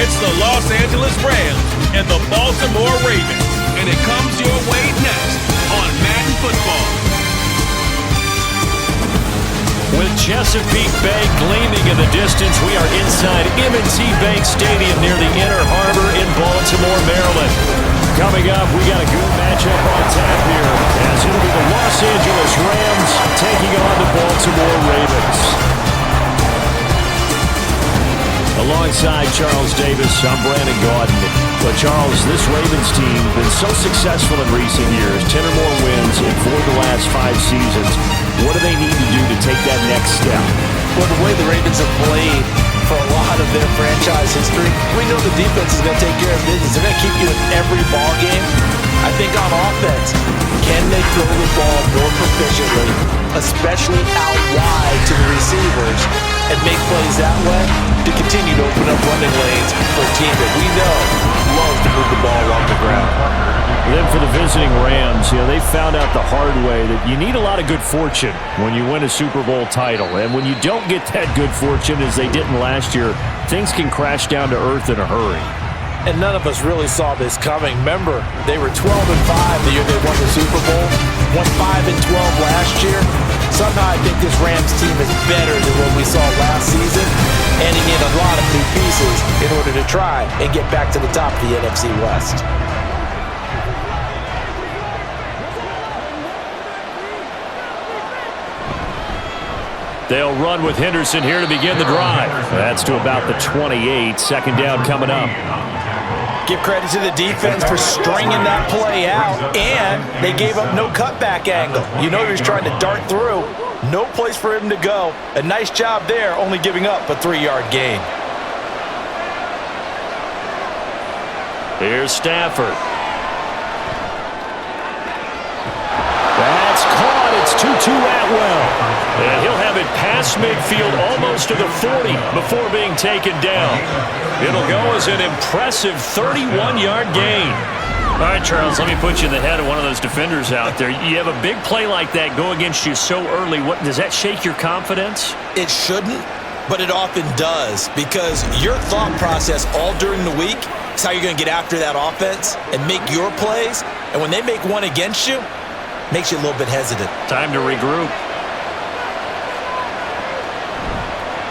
It's the Los Angeles Rams and the Baltimore Ravens, and it comes your way next on Madden Football. With Chesapeake Bay gleaming in the distance, we are inside M&T Bank Stadium near the Inner Harbor in Baltimore, Maryland. Coming up, we got a good matchup on tap here, as it'll be the Los Angeles Rams taking on the Baltimore Ravens. Alongside Charles Davis, I'm Brandon Gaudin. But Charles, this Ravens team has been so successful in recent years, 10 or more wins in 4 of the last 5 seasons. What do they need to do to take that next step? Well, the way the Ravens have played for a lot of their franchise history, we know the defense is going to take care of business. They're going to keep you in every ball game. I think on offense, can they throw the ball more proficiently, especially out wide to the receivers, and make plays that way to continue to open up running lanes for a team that we know loves to move the ball along the ground. Then for the visiting Rams, they found out the hard way that you need a lot of good fortune when you win a Super Bowl title. And when you don't get that good fortune, as they didn't last year, things can crash down to earth in a hurry. And none of us really saw this coming. Remember, they were 12-5 the year they won the Super Bowl, won 5-12 last year. Somehow I think this Rams team is better than what we saw last season, adding in a lot of new pieces in order to try and get back to the top of the NFC West. They'll run with Henderson here to begin the drive. That's to about the 28. Second down coming up. Give credit to the defense for stringing that play out, and they gave up no cutback angle. You know he was trying to dart through. No place for him to go. A nice job there, only giving up a 3-yard gain. Here's Stafford. That's caught. It's Tutu Atwell. And he'll have it past midfield almost to the 40 before being taken down. It'll go as an impressive 31-yard gain. All right, Charles, let me put you in the head of one of those defenders out there. You have a big play like that go against you so early. What does that shake your confidence? It shouldn't, but it often does, because your thought process all during the week is how you're going to get after that offense and make your plays. And when they make one against you, it makes you a little bit hesitant. Time to regroup.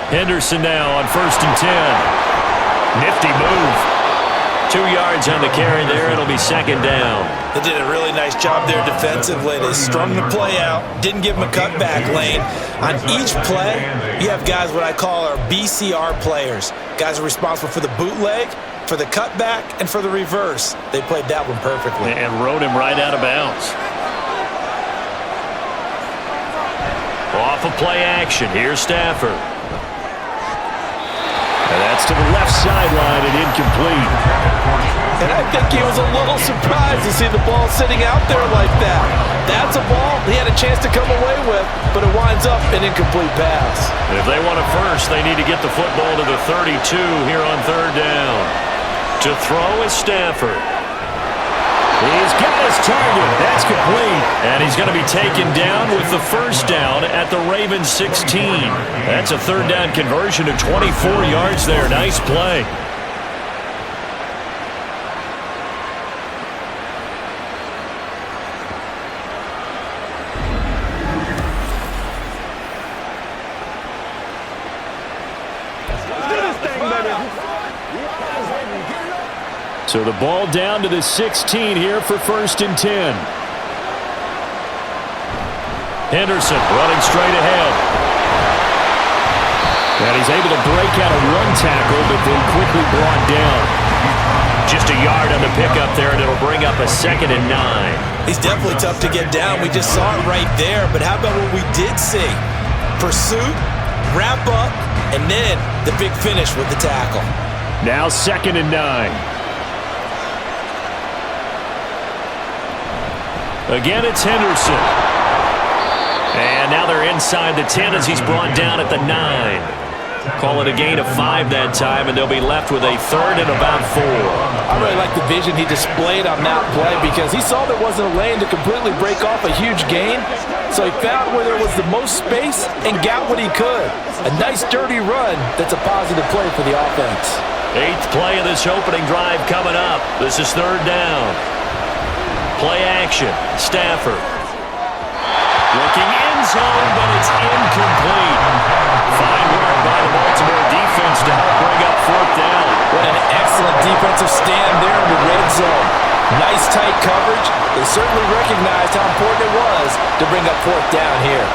Henderson now on 1st and 10. Nifty move. 2 yards on the carry there. It'll be second down. They did a really nice job there defensively. They strung the play out, didn't give him a cutback lane. On each play, you have guys what I call our BCR players. Guys are responsible for the bootleg, for the cutback, and for the reverse. They played that one perfectly. And rode him right out of bounds. Off of play action. Here's Stafford. And that's to the left sideline and incomplete. And I think he was a little surprised to see the ball sitting out there like that. That's a ball he had a chance to come away with, but it winds up an incomplete pass. If they want it first, they need to get the football to the 32 here on 3rd down. To throw is Stafford. He's got his target. That's complete. And he's going to be taken down with the first down at the Ravens 16. That's a 3rd down conversion of 24 yards there. Nice play. So the ball down to the 16 here for 1st and 10. Henderson running straight ahead. And he's able to break out of one tackle, but then quickly brought down. Just a yard on the pickup there, and it'll bring up a 2nd and 9. He's definitely tough to get down. We just saw it right there. But how about what we did see? Pursuit, wrap up, and then the big finish with the tackle. Now 2nd and 9. Again, it's Henderson. And now they're inside the 10 as he's brought down at the 9. Call it a gain of 5 that time, and they'll be left with a 3rd and about 4. I really like the vision he displayed on that play, because he saw there wasn't a lane to completely break off a huge gain. So he found where there was the most space and got what he could. A nice dirty run that's a positive play for the offense. Eighth play of this opening drive coming up. This is third down. Play action. Stafford. Looking end zone, but it's incomplete. Fine work by the Baltimore defense to help bring up fourth down. What an excellent defensive stand there in the red zone. Nice tight coverage. They certainly recognized how important it was to bring up fourth down here.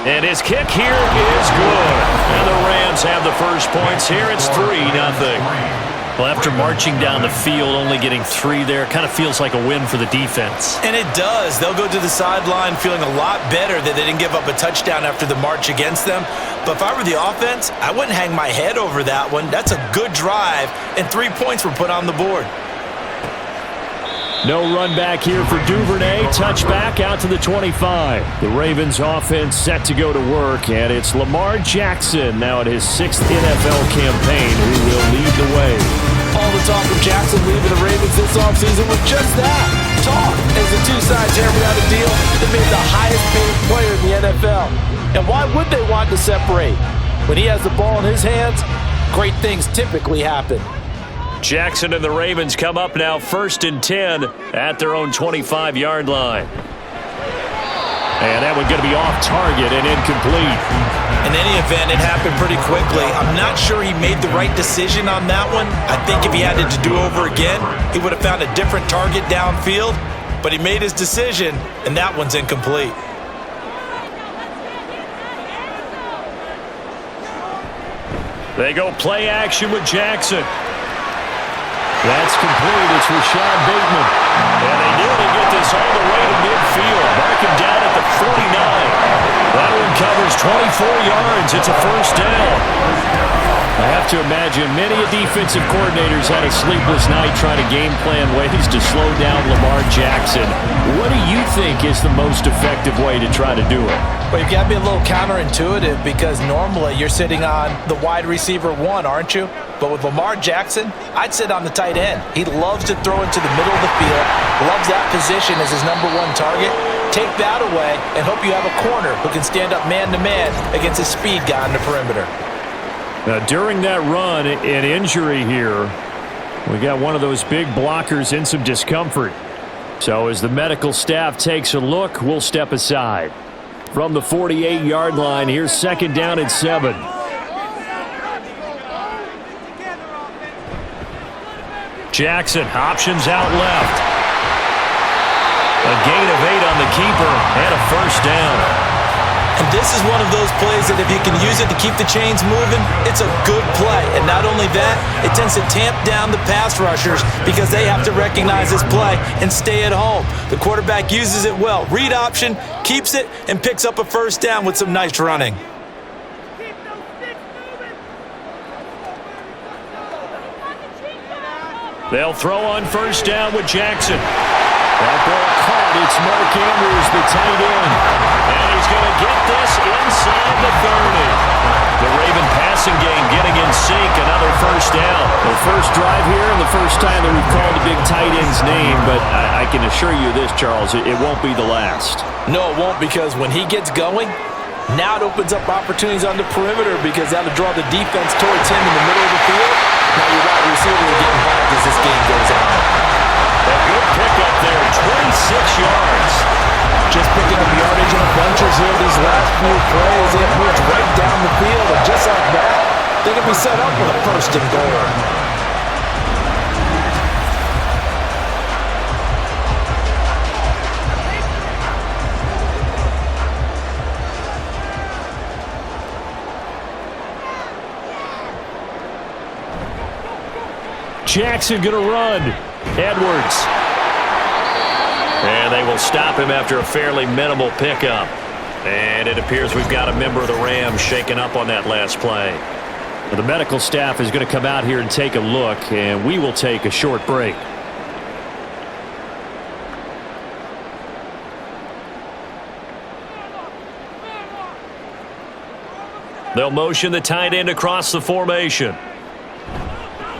And his kick here is good. And the Rams have the first points here. It's 3-0. Well, after marching down the field, only getting 3 there, kind of feels like a win for the defense. And it does. They'll go to the sideline feeling a lot better that they didn't give up a touchdown after the march against them. But if I were the offense, I wouldn't hang my head over that one. That's a good drive, and 3 points were put on the board. No run back here for Duvernay. Touchback out to the 25. The Ravens offense set to go to work, and it's Lamar Jackson now in his 6th NFL campaign who will lead the way. All the talk of Jackson leaving the Ravens this offseason was just that, talk, as the two sides hammered out a deal that made the highest paid player in the NFL. And why would they want to separate? When he has the ball in his hands, great things typically happen. Jackson and the Ravens come up now 1st and 10 at their own 25-yard line. And that one going to be off target and incomplete. In any event, it happened pretty quickly. I'm not sure he made the right decision on that one. I think if he had it to do over again, he would have found a different target downfield. But he made his decision, and that one's incomplete. They go play action with Jackson. That's complete. It's Rashad Bateman. And they nearly get this all the way to midfield. Mark him down at the 49. That one covers 24 yards. It's a first down. I have to imagine many defensive coordinators had a sleepless night trying to game plan ways to slow down Lamar Jackson. What do you think is the most effective way to try to do it? Well, you've got to be a little counterintuitive because normally you're sitting on the wide receiver 1, aren't you? But with Lamar Jackson, I'd sit on the tight end. He loves to throw into the middle of the field, loves that position as his number 1 target. Take that away and hope you have a corner who can stand up man-to-man against a speed guy on the perimeter. Now, during that run, an injury here, we got one of those big blockers in some discomfort. So as the medical staff takes a look, we'll step aside. From the 48-yard line, here's 2nd down and 7. Jackson, options out left. A gain of 8 on the keeper and a first down. And this is one of those plays that if you can use it to keep the chains moving, it's a good play. And not only that, it tends to tamp down the pass rushers because they have to recognize this play and stay at home. The quarterback uses it well. Read option, keeps it, and picks up a first down with some nice running. They'll throw on first down with Jackson. That ball caught. It's Mark Andrews, the tight end. And he's going to get this inside the 30. The Raven passing game getting in sync. Another first down. The first drive here and the first time that we've called the big tight end's name. But I can assure you this, Charles, it won't be the last. No, it won't, because when he gets going, now it opens up opportunities on the perimeter because that'll draw the defense towards him in the middle of the field. Now your wide receiver will get involved as this game goes on. A good pickup there, 26 yards. Just picking up yardage in bunches here these last few plays. It moves right down the field, and just like that, they can be set up with a first and goal. Jackson going to run. Edwards. And they will stop him after a fairly minimal pickup. And it appears we've got a member of the Rams shaken up on that last play. The medical staff is going to come out here and take a look, and we will take a short break. They'll motion the tight end across the formation.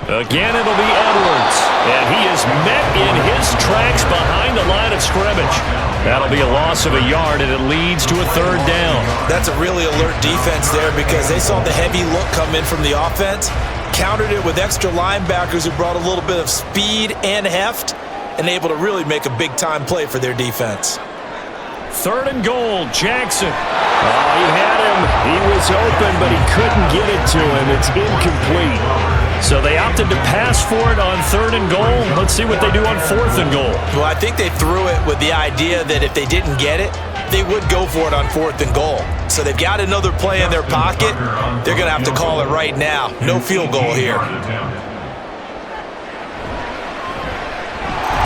Again, it'll be Edwards. And he is met in his tracks behind the line of scrimmage. That'll be a loss of a yard, and it leads to a third down. That's a really alert defense there because they saw the heavy look come in from the offense, countered it with extra linebackers who brought a little bit of speed and heft, and able to really make a big-time play for their defense. Third and goal, Jackson. Oh, he had him. He was open, but he couldn't get it to him. It's incomplete. So they opted to pass for it on third and goal. Let's see what they do on fourth and goal. Well, I think they threw it with the idea that if they didn't get it, they would go for it on fourth and goal. So they've got another play in their pocket. They're going to have to call it right now. No field goal here.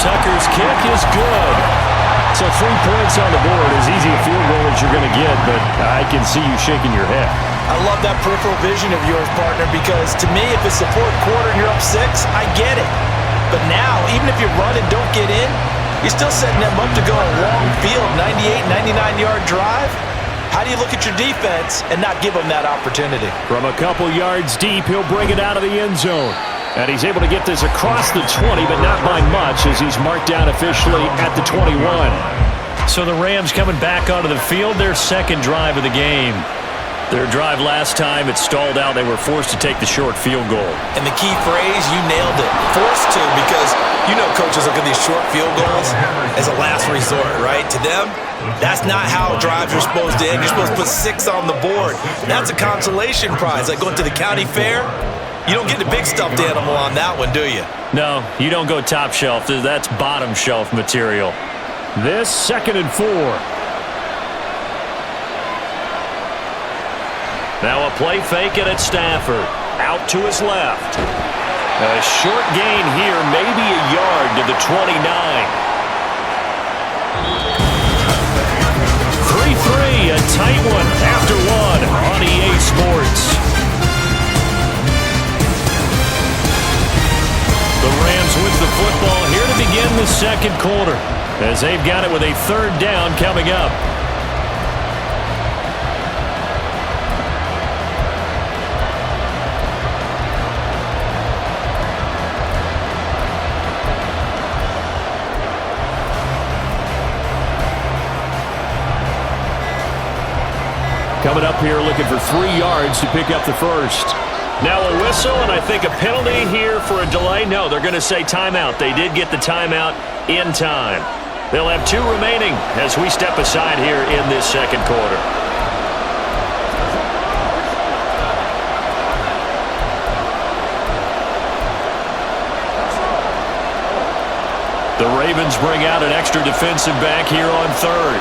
Tucker's kick is good. So 3 points on the board, as easy a field goal as you're going to get, but I can see you shaking your head. I love that peripheral vision of yours, partner, because to me, if it's the fourth quarter and you're up 6, I get it. But now, even if you run and don't get in, you're still setting them up to go a long field, 98, 99-yard drive. How do you look at your defense and not give them that opportunity? From a couple yards deep, he'll bring it out of the end zone. And he's able to get this across the 20, but not by much, as he's marked down officially at the 21. So the Rams coming back onto the field, their second drive of the game. Their drive last time, it stalled out. They were forced to take the short field goal. And the key phrase, you nailed it. Forced to, because you know coaches look at these short field goals as a last resort, right? To them, that's not how drives are supposed to end. You're supposed to put 6 on the board. That's a consolation prize. Like going to the county fair, you don't get the big stuffed animal on that one, do you? No, you don't go top shelf. That's bottom shelf material. This 2nd and 4. Now a play fake it at Stafford. Out to his left. A short gain here, maybe a yard to the 29. 3-3, a tight one after one on EA Sports. The Rams with the football here to begin the second quarter, as they've got it with a third down coming up. Coming up here looking for 3 yards to pick up the first. Now a whistle, and I think a penalty here for a delay. No, they're going to say timeout. They did get the timeout in time. They'll have 2 remaining as we step aside here in this second quarter. The Ravens bring out an extra defensive back here on third.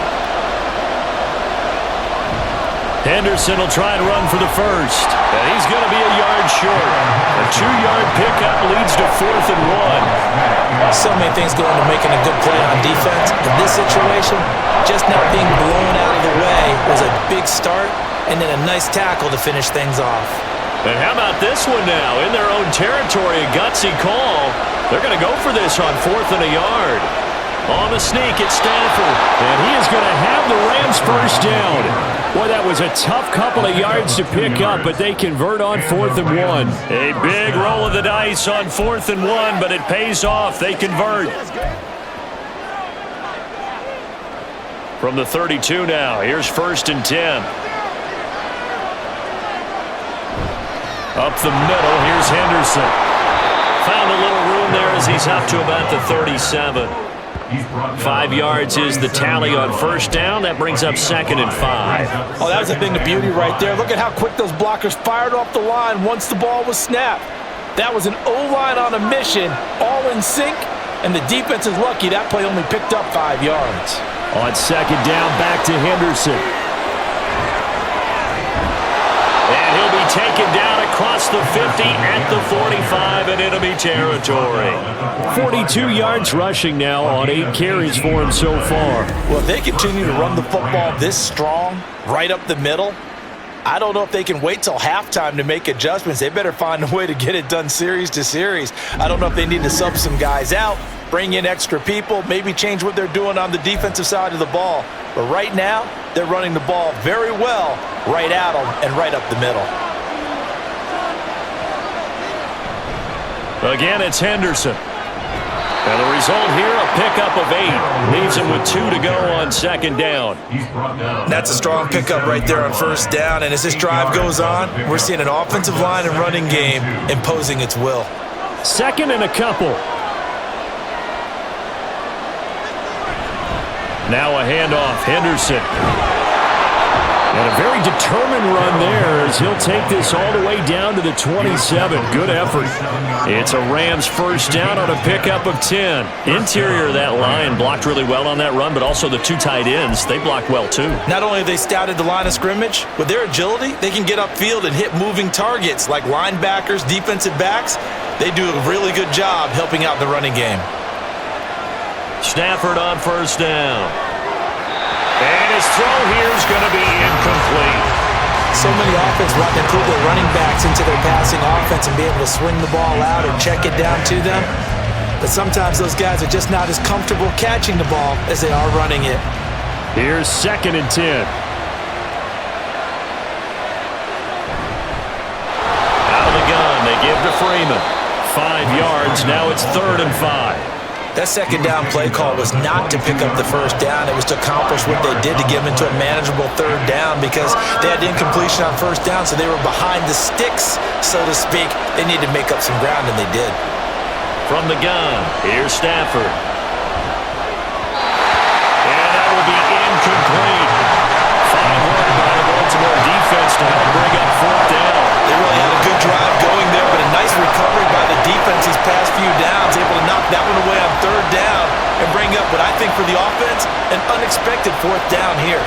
Henderson will try and run for the first, and he's going to be a yard short. A 2-yard pickup leads to 4th and 1. So many things go into making a good play on defense. In this situation, just not being blown out of the way was a big start, and then a nice tackle to finish things off. And how about this one now? In their own territory, a gutsy call. They're going to go for this on 4th and a yard. On the sneak at Stafford, and he is going to have the Rams first down. Boy, that was a tough couple of yards to pick up, but they convert on 4th and 1. A big roll of the dice on 4th and 1, but it pays off. They convert. From the 32 now, here's 1st and 10. Up the middle, here's Henderson. Found a little room there as he's up to about the 37. 5 yards is the tally on first down. That brings up 2nd and 5. Oh, that was a thing of beauty right there. Look at how quick those blockers fired off the line once the ball was snapped. That was an O-line on a mission, all in sync, and the defense is lucky that play only picked up 5 yards. On 2nd down, back to Henderson. And he'll be taken down across the 50 at the 45 in enemy territory. 42 yards rushing now on 8 carries for him so far. Well, if they continue to run the football this strong, right up the middle, I don't know if they can wait till halftime to make adjustments. They better find a way to get it done series to series. I don't know if they need to sub some guys out, bring in extra people, maybe change what they're doing on the defensive side of the ball. But right now, they're running the ball very well right at them and right up the middle. Again, it's Henderson. And the result here, a pickup of 8. Leaves him with 2 to go on second down. That's a strong pickup right there on first down. And as this drive goes on, we're seeing an offensive line and running game imposing its will. Second and a couple. Now a handoff, Henderson. And a very determined run there as he'll take this all the way down to the 27. Good effort. It's a Rams first down on a pickup of 10. Interior of that line blocked really well on that run, but also the 2 tight ends, they blocked well too. Not only have they scouted the line of scrimmage, with their agility, they can get upfield and hit moving targets like linebackers, defensive backs. They do a really good job helping out the running game. Stafford on first down. And his throw here is going to be incomplete. So many offenses want to include their running backs into their passing offense and be able to swing the ball out or check it down to them. But sometimes those guys are just not as comfortable catching the ball as they are running it. Here's second and 10. Out of the gun, they give to Freeman. 5 yards, now it's 3rd and 5. That second down play call was not to pick up the first down. It was to accomplish what they did to get them into a manageable 3rd down because they had incompletion on first down, so they were behind the sticks, so to speak. They needed to make up some ground, and they did. From the gun, here's Stafford. And that will be incomplete. Fine work by the Baltimore defense to help bring up 4th down. They really had a good drive going there, but a nice recovery by the defense these past few downs, able to knock that one away on 3rd down and bring up what I think for the offense, an unexpected 4th down here.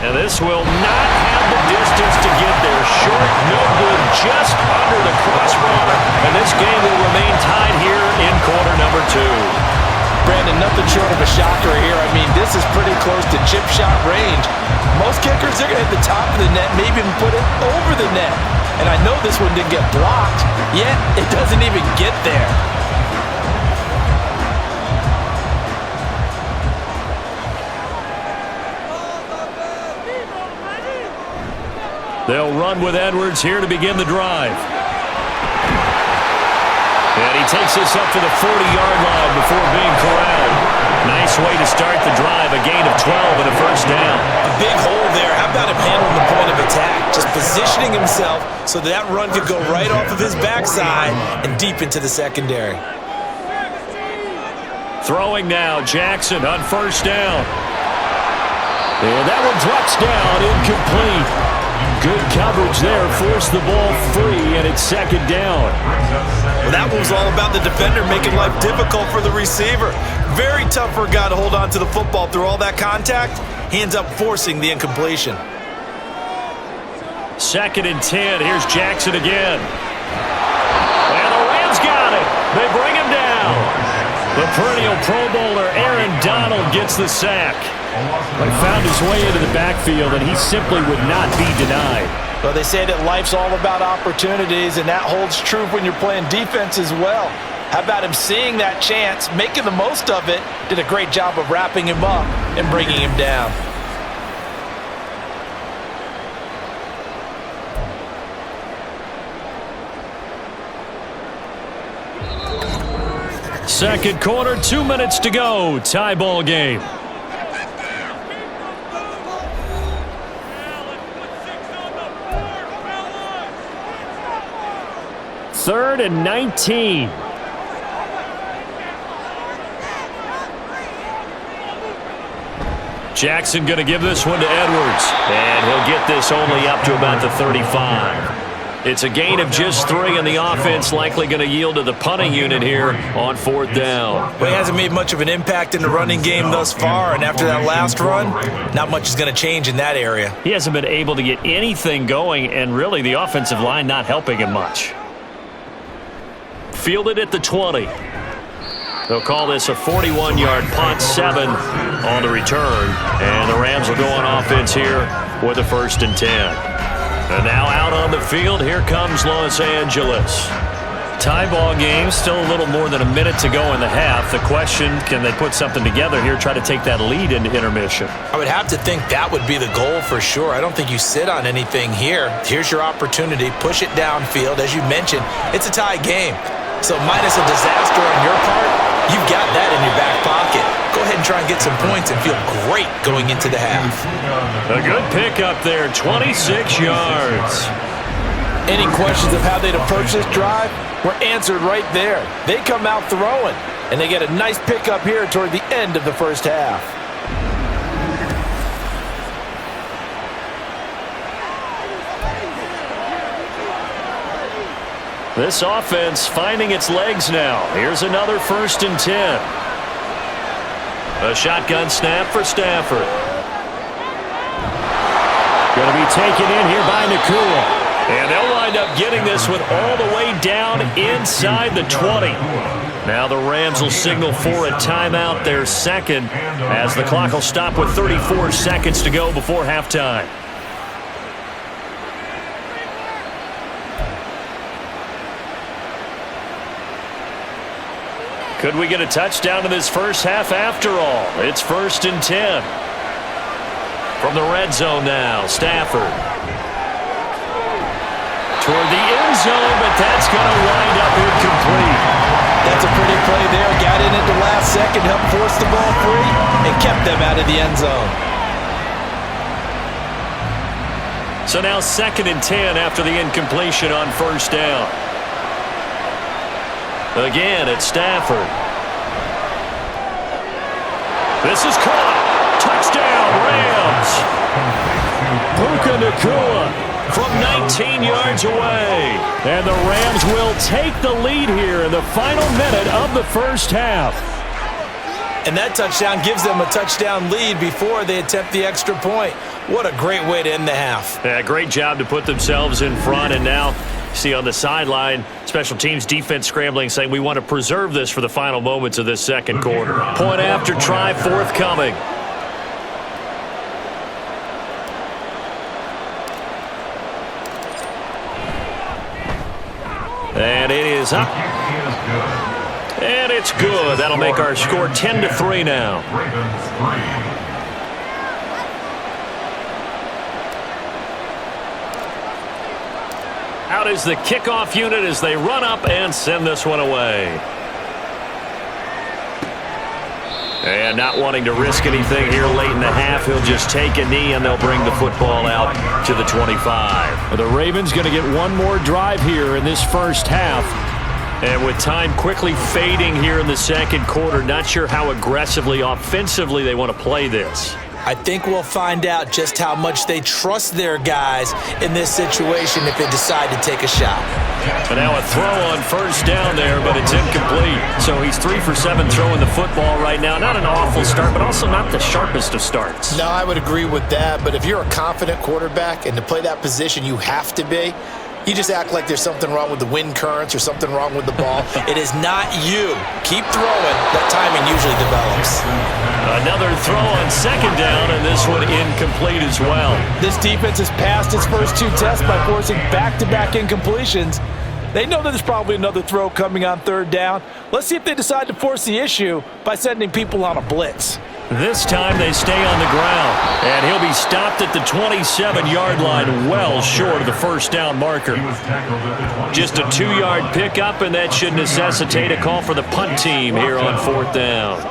And this will not have the distance to get there. Short, no good, just under the crossbar. And this game will remain tied here in quarter number 2. Brandon, nothing short of a shocker here. I mean, this is pretty close to chip shot range. Most kickers, they're going to hit the top of the net, maybe even put it over the net. And I know this one didn't get blocked, yet it doesn't even get there. They'll run with Edwards here to begin the drive. And he takes this up to the 40-yard line before being corralled. Nice way to start the drive, a gain of 12 and a first down. A big hole there. How about him handling the point of attack? Just positioning himself so that run could go right off of his backside and deep into the secondary. Throwing now, Jackson on first down. And that one drops down, incomplete. Good coverage there, forced the ball free, and it's second down. Well, that was all about the defender making life difficult for the receiver. Very tough for a guy to hold on to the football through all that contact. He ends up forcing the incompletion. 2nd and 10. Here's Jackson again. And the Rams got it. They bring him down. The perennial Pro Bowler Aaron Donald gets the sack. He found his way into the backfield, and he simply would not be denied. Well, they say that life's all about opportunities, and that holds true when you're playing defense as well. How about him seeing that chance, making the most of it, did a great job of wrapping him up and bringing him down. Second quarter, 2 minutes to go. Tie ball game. Third and 19. Jackson going to give this one to Edwards. And he'll get this only up to about the 35. It's a gain of just 3, and the offense likely going to yield to the punting unit here on 4th down. Well, he hasn't made much of an impact in the running game thus far, and after that last run, not much is going to change in that area. He hasn't been able to get anything going, and really the offensive line not helping him much. Fielded at the 20. They'll call this a 41-yard punt, 7 on the return. And the Rams will go on offense here with a 1st and 10. And now out on the field, here comes Los Angeles. Tie ball game, still a little more than a minute to go in the half. The question, can they put something together here, try to take that lead into intermission? I would have to think that would be the goal for sure. I don't think you sit on anything here. Here's your opportunity. Push it downfield. As you mentioned, it's a tie game. So minus a disaster on your part, you've got that in your back pocket. Go ahead and try and get some points and feel great going into the half. A good pickup there, 26 yards. Any questions of how they'd approach this drive were answered right there. They come out throwing, and they get a nice pickup here toward the end of the first half. This offense finding its legs now. Here's another 1st and 10. A shotgun snap for Stafford. Going to be taken in here by Nacua. And they'll wind up getting this one all the way down inside the 20. Now the Rams will signal for a timeout, their second, as the clock will stop with 34 seconds to go before halftime. Could we get a touchdown in this first half after all? It's 1st and 10. From the red zone now, Stafford. Toward the end zone, but that's going to wind up incomplete. That's a pretty play there. Got in at the last second, helped force the ball free, and kept them out of the end zone. So now 2nd and 10 after the incompletion on 1st down. Again, it's Stafford. This is caught. Touchdown, Rams. Puka Nacua from 19 yards away. And the Rams will take the lead here in the final minute of the first half. And that touchdown gives them a touchdown lead before they attempt the extra point. What a great way to end the half. Yeah, great job to put themselves in front. And now, see on the sideline, special teams defense scrambling, saying we want to preserve this for the final moments of this second quarter. Point after try forthcoming. And it is up. And it's good. That'll make our score 10-3 now. Out is the kickoff unit as they run up and send this one away. And not wanting to risk anything here late in the half, he'll just take a knee and they'll bring the football out to the 25. The Ravens going to get one more drive here in this first half. And with time quickly fading here in the second quarter, not sure how aggressively, offensively they want to play this. I think we'll find out just how much they trust their guys in this situation if they decide to take a shot. But now a throw on 1st down there, but it's incomplete. So he's 3 for 7 throwing the football right now. Not an awful start, but also not the sharpest of starts. No, I would agree with that. But if you're a confident quarterback and to play that position you have to be, you just act like there's something wrong with the wind currents or something wrong with the ball. It is not you. Keep throwing. That timing usually develops. Another throw on 2nd down, and this one incomplete as well. This defense has passed its first 2 tests by forcing back-to-back incompletions. They know that there's probably another throw coming on 3rd down. Let's see if they decide to force the issue by sending people on a blitz. This time they stay on the ground, and he'll be stopped at the 27-yard line, well short of the 1st down marker. Just a 2-yard pickup, and that should necessitate a call for the punt team here on 4th down.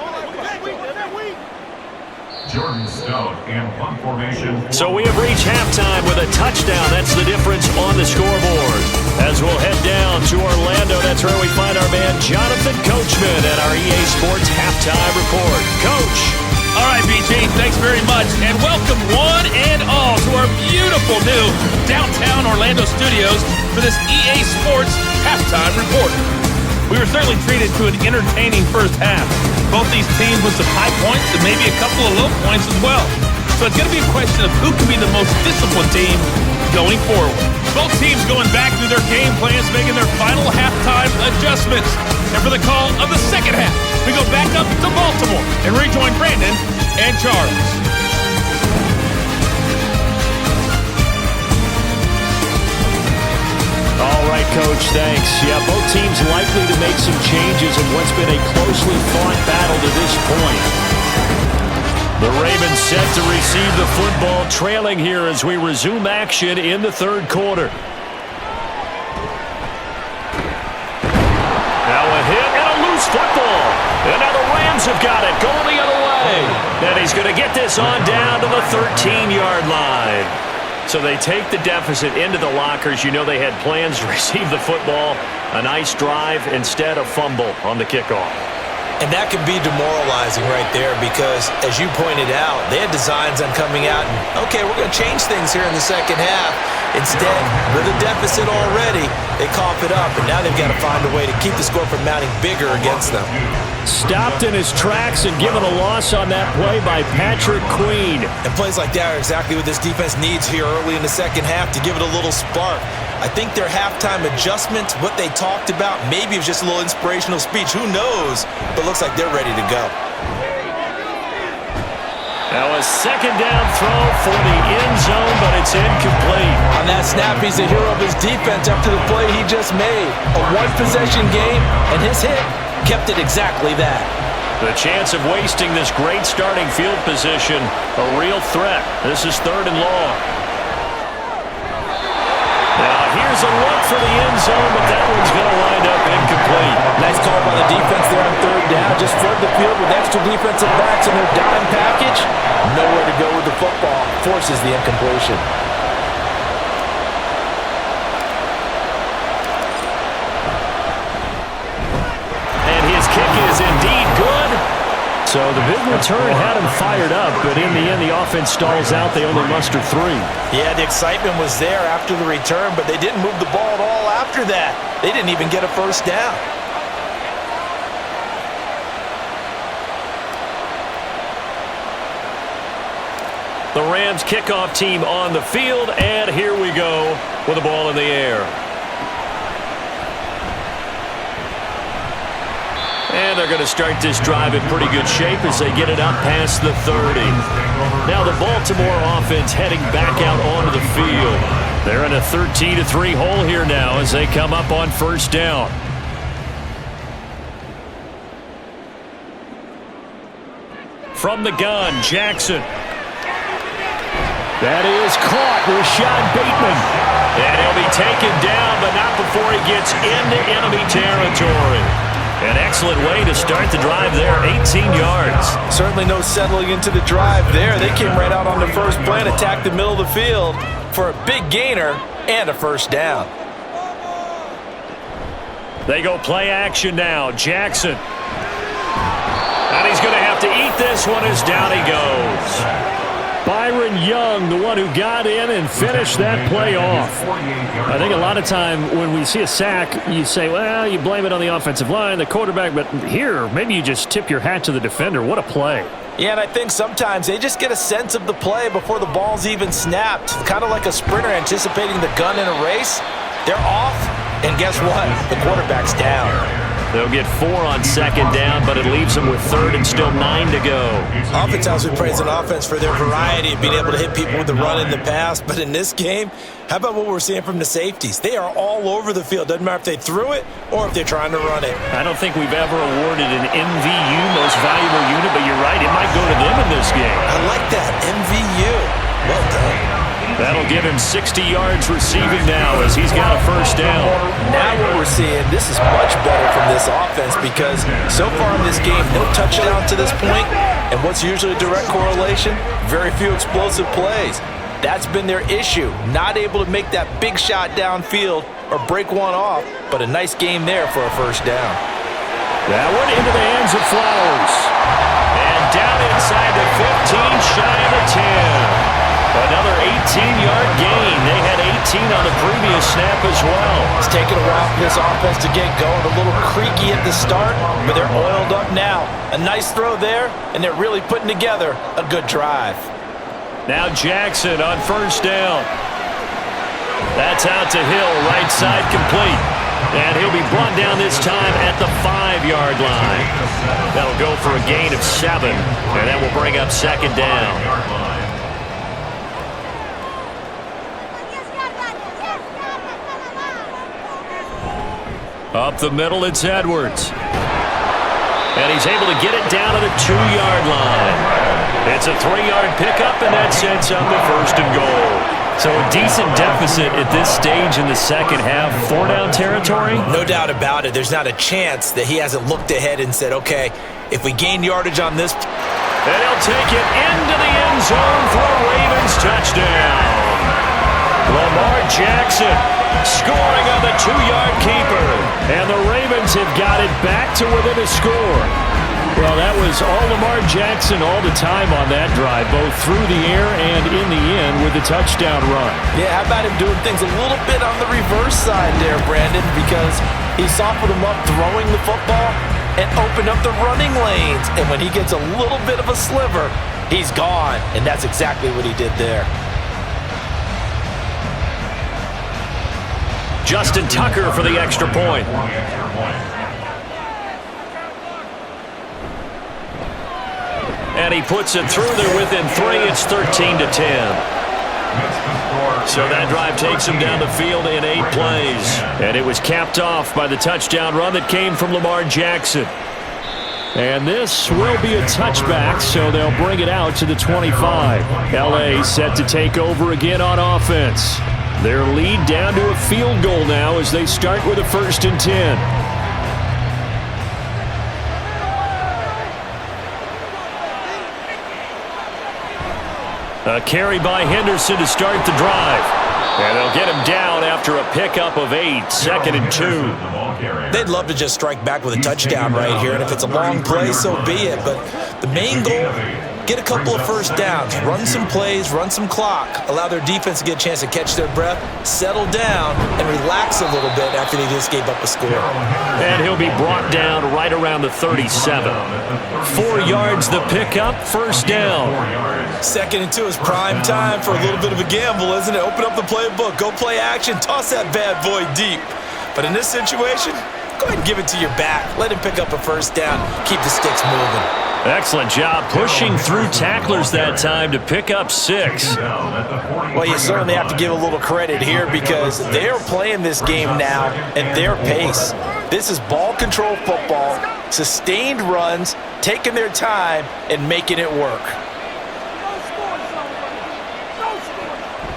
So we have reached halftime with a touchdown. That's the difference on the scoreboard. As we'll head down to Orlando, that's where we find our man Jonathan Coachman at our EA Sports Halftime Report. Coach. All right, BG, thanks very much. And welcome one and all to our beautiful new downtown Orlando studios for this EA Sports Halftime Report. We were certainly treated to an entertaining first half. Both these teams with some high points and maybe a couple of low points as well. So it's going to be a question of who can be the most disciplined team going forward. Both teams going back through their game plans, making their final halftime adjustments. And for the call of the second half, we go back up to Baltimore and rejoin Brandon and Charles. All right, Coach, thanks. Yeah, both teams likely to make some changes in what's been a closely fought battle to this point. The Ravens set to receive the football, trailing here as we resume action in the third quarter. Now a hit and a loose football. And now the Rams have got it, going the other way. And he's going to get this on down to the 13-yard line. So they take the deficit into the lockers. You know they had plans to receive the football. A nice drive, instead a fumble on the kickoff. And that can be demoralizing right there because, as you pointed out, they had designs on coming out and, okay, we're going to change things here in the second half. Instead, with a deficit already, they cough it up, and now they've got to find a way to keep the score from mounting bigger against them. Stopped in his tracks and given a loss on that play by Patrick Queen. And plays like that are exactly what this defense needs here early in the second half to give it a little spark. I think their halftime adjustment, what they talked about, maybe it was just a little inspirational speech. Who knows? But looks like they're ready to go. Now a second down throw for the end zone, but it's incomplete. On that snap, he's the hero of his defense after the play he just made. A one-possession game, and his hit kept it exactly that. The chance of wasting this great starting field position, a real threat. This is 3rd and long. Now here's a look for the end zone, but that one's going to wind up incomplete. Nice call by the defense there on 3rd down. Just flood the field with extra defensive backs in their dime package. Nowhere to go with the football. Forces the incompletion. And his kick is indeed good. So the big return had him fired up, but in the end, the offense stalls out. They only muster 3. Yeah, the excitement was there after the return, but they didn't move the ball at all after that. They didn't even get a first down. The Rams kickoff team on the field, and here we go with the ball in the air. And they're going to start this drive in pretty good shape as they get it up past the 30. Now the Baltimore offense heading back out onto the field. They're in a 13-3 hole here now as they come up on first down. From the gun, Jackson. That is caught, Rashad Bateman. And he'll be taken down, but not before he gets into enemy territory. An excellent way to start the drive there, 18 yards. Certainly no settling into the drive there. They came right out on the first play and attacked the middle of the field for a big gainer and a first down. They go play action now. Jackson. And he's going to have to eat this one as down he goes. Byron Young, the one who got in and finished that play off. I think a lot of time when we see a sack, you say, well, you blame it on the offensive line, the quarterback, but here, maybe you just tip your hat to the defender. What a play. Yeah, and I think sometimes they just get a sense of the play before the ball's even snapped. Kind of like a sprinter anticipating the gun in a race. They're off, and guess what? The quarterback's down. They'll get 4 on second down, but it leaves them with 3rd and still 9 to go. Oftentimes we praise an offense for their variety of being able to hit people with the run in the pass, but in this game, how about what we're seeing from the safeties? They are all over the field. Doesn't matter if they threw it or if they're trying to run it. I don't think we've ever awarded an MVU, most valuable unit, but you're right, it might go to them in this game. I like that, MVU. Well done. That'll give him 60 yards receiving now as he's got a first down. Now what we're seeing, this is much better from this offense because so far in this game, no touchdown to this point, and what's usually a direct correlation? Very few explosive plays. That's been their issue, not able to make that big shot downfield or break one off, but a nice game there for a first down. That one into the hands of Flowers. And down inside the 15, shy of the 10. Another 18-yard gain. They had 18 on the previous snap as well. It's taken a while for this offense to get going. A little creaky at the start, but they're oiled up now. A nice throw there, and they're really putting together a good drive. Now Jackson on first down. That's out to Hill, right side complete. And he'll be brought down this time at the 5-yard line. That'll go for a gain of 7, and that will bring up second down. Up the middle, it's Edwards. And he's able to get it down to the 2-yard line. It's a 3-yard pickup, and that sets up the 1st and goal. So a decent deficit at this stage in the second half. 4-down territory? No doubt about it. There's not a chance that he hasn't looked ahead and said, okay, if we gain yardage on this. And he'll take it into the end zone for a Ravens touchdown. Lamar Jackson scoring on the 2-yard keeper. And the Ravens have got it back to within a score. Well, that was all Lamar Jackson all the time on that drive, both through the air and in the end with the touchdown run. Yeah, how about him doing things a little bit on the reverse side there, Brandon, because he softened him up throwing the football and opened up the running lanes. And when he gets a little bit of a sliver, he's gone. And that's exactly what he did there. Justin Tucker for the extra point. And he puts it through there within 3. It's 13-10. So that drive takes him down the field in 8 plays. And it was capped off by the touchdown run that came from Lamar Jackson. And this will be a touchback, so they'll bring it out to the 25. L.A. set to take over again on offense. Their lead down to a field goal now as they start with a 1st and 10. A carry by Henderson to start the drive. And they'll get him down after a pickup of 8, 2nd and 2. They'd love to just strike back with a touchdown right here, and if it's a long play, so be it. But the main goal, get a couple of first downs, run some plays, run some clock, allow their defense to get a chance to catch their breath, settle down, and relax a little bit after they just gave up a score. And he'll be brought down right around the 37. 4 yards the pickup, 1st down. 2nd and 2 is prime time for a little bit of a gamble, isn't it? Open up the playbook, go play action, toss that bad boy deep. But in this situation, go ahead and give it to your back. Let him pick up a 1st down, keep the sticks moving. Excellent job pushing through tacklers that time to pick up 6. Well, you certainly have to give a little credit here because they're playing this game now at their pace. This is ball control football, sustained runs, taking their time, and making it work.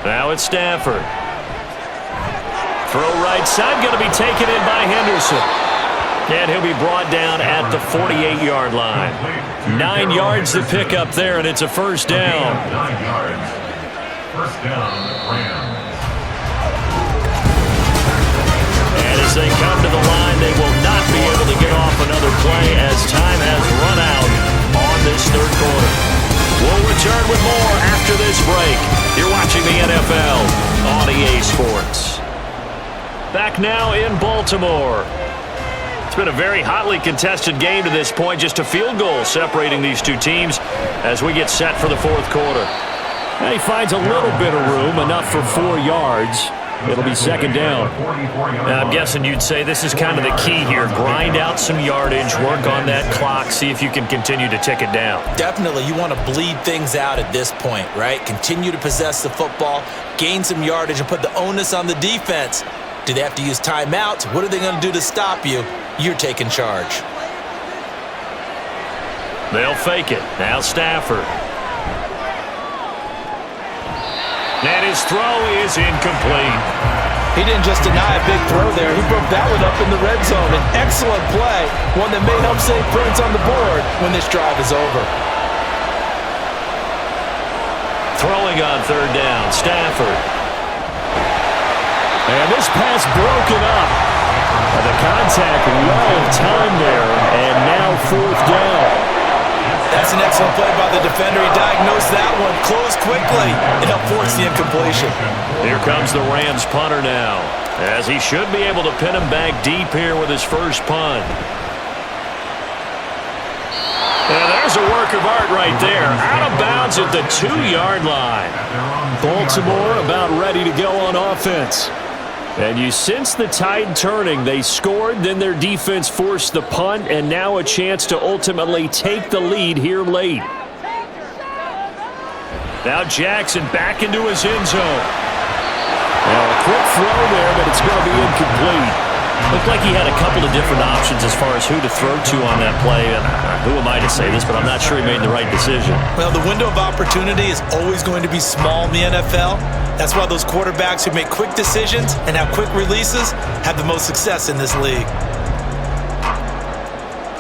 Now it's Stafford. Throw right side, going to be taken in by Henderson. And he'll be brought down at the 48-yard line. 9 yards to pick up there, and it's a 1st down. 9 yards. 1st down, Rams. And as they come to the line, they will not be able to get off another play as time has run out on this 3rd quarter. We'll return with more after this break. You're watching the NFL on EA Sports. Back now in Baltimore. It's been a very hotly contested game to this point. Just a field goal separating these two teams as we get set for the 4th quarter. And he finds a little bit of room, enough for 4 yards. It'll be 2nd down. Now, I'm guessing you'd say this is kind of the key here. Grind out some yardage, work on that clock, see if you can continue to tick it down. Definitely. You want to bleed things out at this point, right? Continue to possess the football, gain some yardage, and put the onus on the defense. Do they have to use timeouts? What are they going to do to stop you? You're taking charge. They'll fake it. Now Stafford. And his throw is incomplete. He didn't just deny a big throw there. He broke that one up in the red zone. An excellent play. One that may help save points on the board when this drive is over. Throwing on 3rd down. Stafford. And this pass broken up. The contact well timed there. And now 4th down. That's an excellent play by the defender. He diagnosed that one, closed quickly, and helped force the incompletion. Here comes the Rams punter now, as he should be able to pin him back deep here with his first punt. And there's a work of art right there. Out of bounds at the 2-yard line. Baltimore about ready to go on offense. And you sense the tide turning. They scored, then their defense forced the punt, and now a chance to ultimately take the lead here late. Now Jackson back into his end zone. Now a quick throw there, but it's going to be incomplete. Looked like he had a couple of different options as far as who to throw to on that play. And who am I to say this, but I'm not sure he made the right decision. Well, the window of opportunity is always going to be small in the NFL. That's why those quarterbacks who make quick decisions and have quick releases have the most success in this league.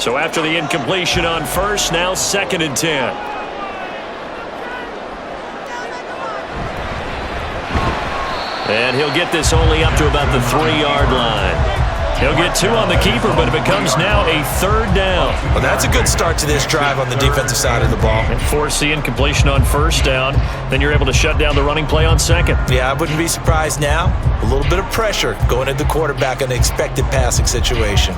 So after the incompletion on first, now 2nd and 10. And he'll get this only up to about the 3-yard line. He'll get 2 on the keeper, but it becomes now a 3rd down. Well, that's a good start to this drive on the defensive side of the ball. And force the incompletion on 1st down. Then you're able to shut down the running play on 2nd. Yeah, I wouldn't be surprised now. A little bit of pressure going at the quarterback in an expected passing situation.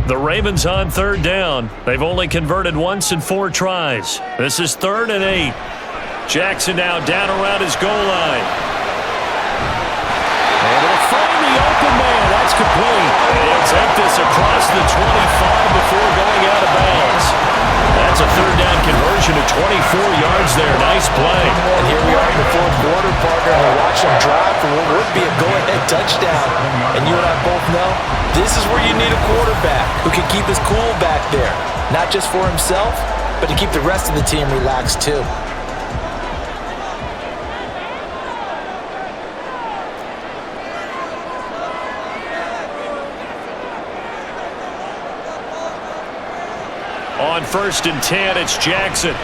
The Ravens on 3rd down. They've only converted once in 4 tries. This is 3rd and 8. Jackson now down around his goal line. Able to find the open man. That's complete. He'll take this across the 25 before going out of bounds. That's a 3rd down conversion of 24 yards there. Nice play. And here we are in the 4th quarter, partner. We're watching him drive for what would be a go-ahead touchdown. And you and I both know this is where you need a quarterback who can keep his cool back there. Not just for himself, but to keep the rest of the team relaxed too. On 1st and 10, it's Jackson.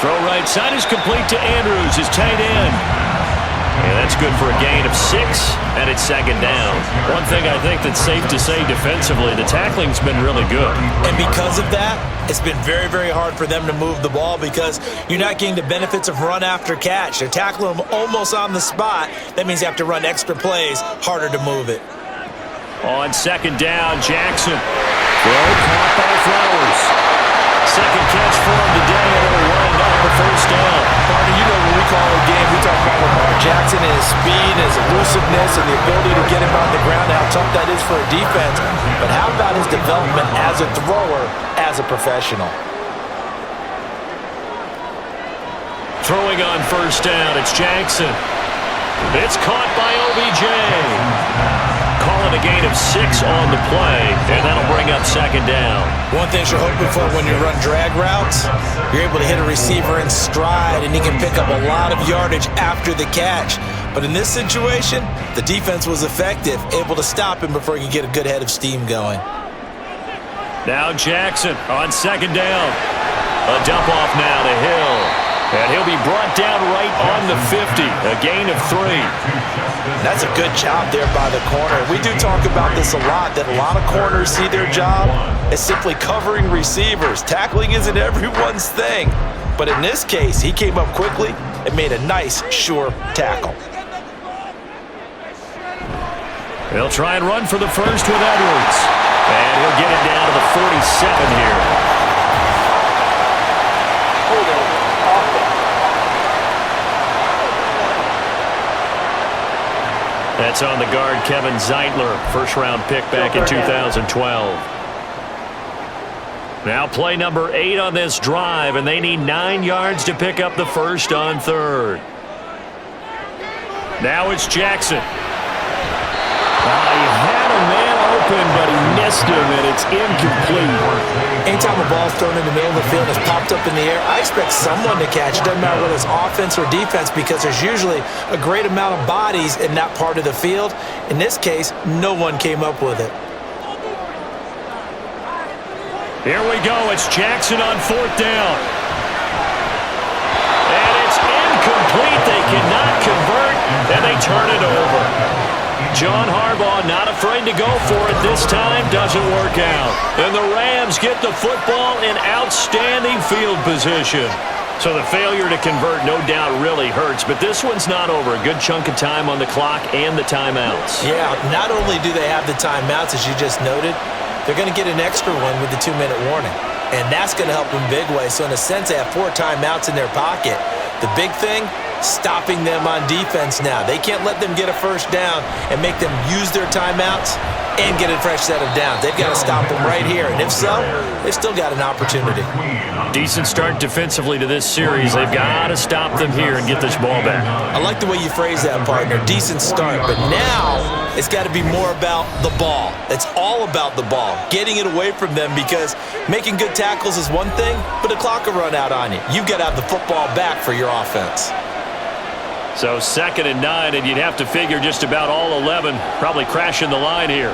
Throw right side is complete to Andrews, his tight end. And that's good for a gain of 6, and it's 2nd down. One thing I think that's safe to say defensively, the tackling's been really good. And because of that, it's been very, very hard for them to move the ball because you're not getting the benefits of run after catch. They're tackling them almost on the spot. That means you have to run extra plays, harder to move it. On 2nd down, Jackson. Throw caught by Flowers. 2nd catch for him today, and it'll wind up the 1st down. Partner, you know when we call a game, we talk about Lamar Jackson and his speed, his elusiveness, and the ability to get him on the ground, how tough that is for a defense. But how about his development as a thrower, as a professional? Throwing on 1st down, it's Jackson. It's caught by OBJ. Calling a gain of 6 on the play, and that'll bring up 2nd down. One thing you're hoping for when you run drag routes, you're able to hit a receiver in stride, and he can pick up a lot of yardage after the catch. But in this situation, the defense was effective, able to stop him before he could get a good head of steam going. Now Jackson on 2nd down. A dump off now to Hill. And he'll be brought down right on the 50. A gain of 3. That's a good job there by the corner. We do talk about this a lot, that a lot of corners see their job as simply covering receivers. Tackling isn't everyone's thing. But in this case, he came up quickly and made a nice, sure tackle. They'll try and run for the 1st with Edwards. And he'll get it down to the 47 here. That's on the guard, Kevin Zeitler, 1st-round pick back in 2012. Now play number 8 on this drive, and they need 9 yards to pick up the 1st on 3rd. Now it's Jackson. He had a man open, but he missed him, and it's incomplete. Anytime a ball's thrown in the middle of the field and it's popped up in the air, I expect someone to catch it. Doesn't matter whether it's offense or defense because there's usually a great amount of bodies in that part of the field. In this case, no one came up with it. Here we go. It's Jackson on 4th down. And it's incomplete. They cannot convert, and they turn it over. John Harbaugh not afraid to go for it this time. Doesn't work out. And the Rams get the football in outstanding field position. So the failure to convert no doubt really hurts, but this one's not over. A good chunk of time on the clock and the timeouts. Yeah, not only do they have the timeouts, as you just noted, they're going to get an extra one with the 2-minute warning. And that's going to help them big way. So in a sense, they have 4 timeouts in their pocket. The big thing, stopping them on defense now. They can't let them get a 1st down and make them use their timeouts and get a fresh set of downs. They've got to stop them right here. And if so, they've still got an opportunity. Decent start defensively to this series. They've got to stop them here and get this ball back. I like the way you phrase that, partner. Decent start. But now it's got to be more about the ball. It's all about the ball, getting it away from them, because making good tackles is one thing, but the clock will run out on you. You've got to have the football back for your offense. So 2nd and 9, and you'd have to figure just about all 11 probably crashing the line here.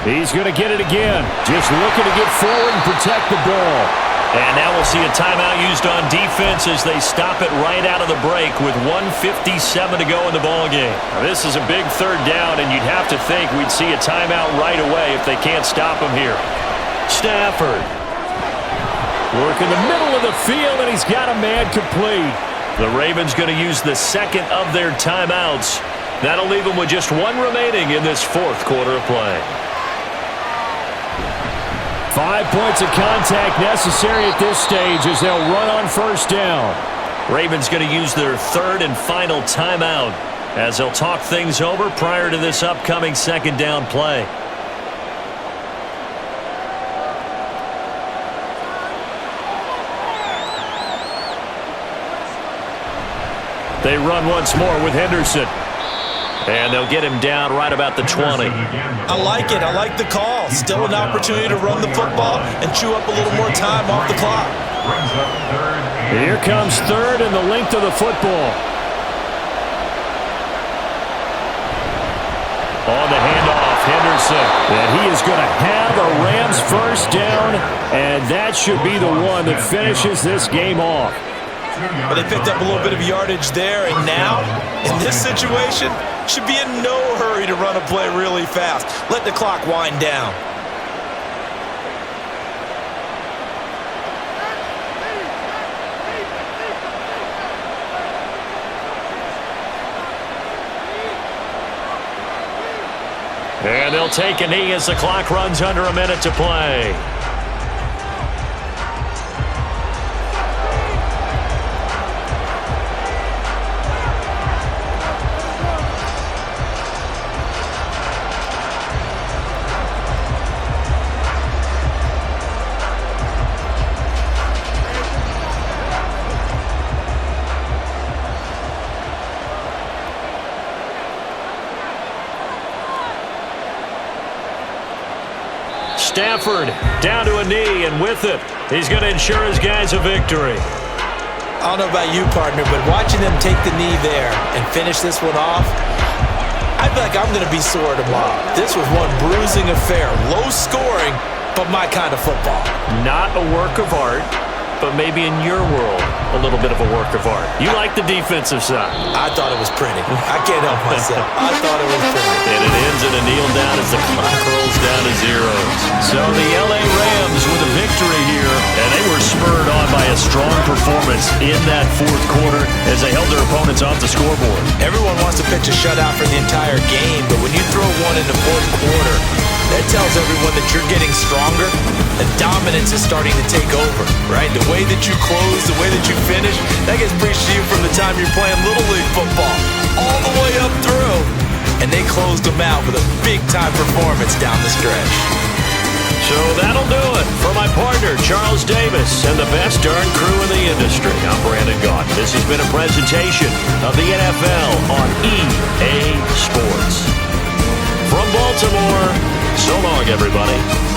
He's going to get it again. Just looking to get forward and protect the ball. And now we'll see a timeout used on defense as they stop it right out of the break with 1:57 to go in the ballgame. This is a big 3rd down, and you'd have to think we'd see a timeout right away if they can't stop him here. Stafford. Working the middle of the field, and he's got a man complete. The Ravens going to use the 2nd of their timeouts. That'll leave them with just 1 remaining in this 4th quarter of play. 5 points of contact necessary at this stage as they'll run on 1st down. Ravens going to use their 3rd and final timeout as they'll talk things over prior to this upcoming 2nd down play. They run once more with Henderson. And they'll get him down right about the 20. I like it. I like the call. Still an opportunity to run the football and chew up a little more time off the clock. Here comes 3rd and the length of the football. On the handoff, Henderson. And he is going to have a Rams 1st down, and that should be the one that finishes this game off. But they picked up a little bit of yardage there, and now, in this situation, should be in no hurry to run a play really fast. Let the clock wind down. And they'll take a knee as the clock runs under a minute to play. Stafford down to a knee, and with it, he's going to ensure his guys a victory. I don't know about you, partner, but watching them take the knee there and finish this one off, I feel like I'm going to be sore tomorrow. This was one bruising affair, low scoring, but my kind of football. Not a work of art, but maybe in your world, a little bit of a work of art. You like the defensive side. I thought it was pretty. I can't help myself. I thought it was pretty. And it ends in a kneel down as the clock rolls down to 0. So the LA Rams with a victory here, and they were spurred on by a strong performance in that 4th quarter as they held their opponents off the scoreboard. Everyone wants to pitch a shutout for the entire game, but when you throw one in the 4th quarter, that tells everyone that you're getting stronger. The dominance is starting to take over, right? The way that you close, the way that you finish, that gets preached to you from the time you're playing Little League football all the way up through. And they closed them out with a big-time performance down the stretch. So that'll do it for my partner, Charles Davis, and the best darn crew in the industry. I'm Brandon Gaudin. This has been a presentation of the NFL on EA Sports. From Baltimore, so long, everybody.